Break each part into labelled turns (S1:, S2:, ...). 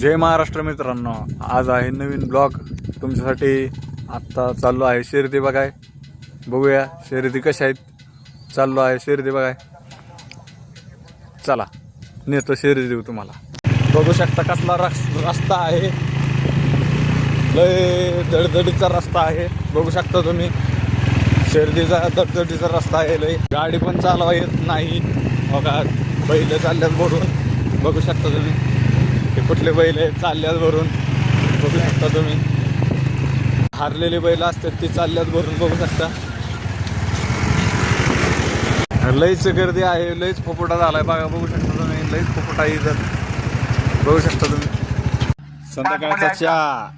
S1: जय महाराष्ट्र मित्रांनो, आज आहे नवीन ब्लॉग तुमच्यासाठी। आत्ता चाललो आहे शर्यती बघाय, बघूया शर्यती कशा आहेत। चाललो आहे शर्यती बघाय, चला नेतो शर्यती देऊ तुम्हाला। बघू शकता कसला रस्ता आहे, लय धडधडीचा रस्ता आहे। बघू शकता तुम्ही शर्यतीचा धडधडीचा रस्ता आहे लय। गाडी पण चालवा येत नाही बघा, बैल चालल्यात भरून। बघू शकता तुम्ही हे कुठले बैल आहेत चालल्यात भरून। बघू शकता तुम्ही हारलेले बैल असतात ती चालल्यात भरून। बघू शकता लईच गर्दी आहे, लईच फुफुटा झालाय बघा। बघू शकता तुम्ही लईच फुफुटा इथं। बघू शकता तुम्ही संध्याकाळचा चहा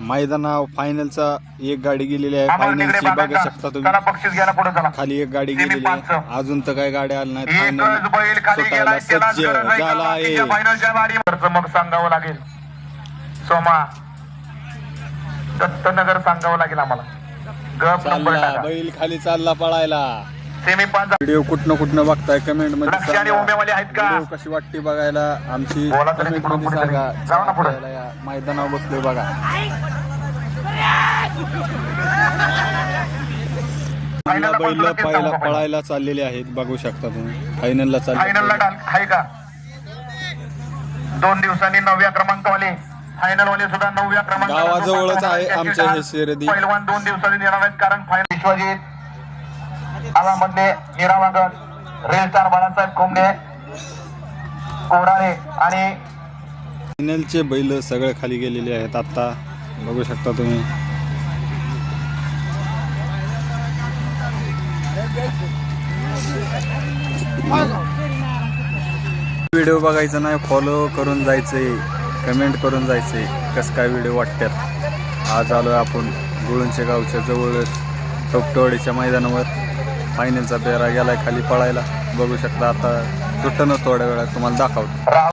S1: मैदानावर फायनलचा एक गाडी गेलेली आहे फायनलची। बघू शकता तुम्ही खाली एक गाडी गेलेली आहे, अजून तर काही गाड्या आल्या नाहीत। फायनल सुटायला सज्ज झाला आहे।
S2: मग सांगावं लागेल सोमा दत्तनगर सांगावं लागेल आम्हाला।
S1: चालला बैल खाली चालला पळायला।
S2: सेमी 5
S1: व्हिडिओ कुठनं बघताय कमेंट मध्ये
S2: लक्ष आणि उमेवाले आहेत का?
S1: व्हिडिओ कशी वाटते बघायला आमची कमेंट मध्ये सांगा। या मैदानावर बसलोय बघा। बैल पहिला पळायला चाललेले आहेत, बघू शकता तुम्ही फायनलला
S2: फायनलला आहे का? 2 दिवसांनी 9व्या क्रमांकावाले फायनल वाले सुद्धा 9व्या क्रमांक
S1: गावाजवळच आहे आमच्या हे शर्यती।
S2: पहिलवान 2 दिवसांनी येणार आहेत, कारण फायनल विश्वजित आवामधले निरावागड रेल स्टार बाळासाहेब कोंबडे कोराळे आणि
S1: फायनलचे बैल सगळे खाली गेलेले आहेत आता। बघू शकता तुम्ही व्हिडिओ बघायचा नाही, फॉलो करून जायचंय, कमेंट करून जायचंय कसं काय व्हिडिओ वाटतात। आज आलोय आपण गुळूंच्या गावच्या जवळच टोपटवाडीच्या मैदानावर। फायनलचा पेरा गेलाय खाली पळायला। बघू शकता आता सुटणच थोड्या वेळात तुम्हाला दाखवतो।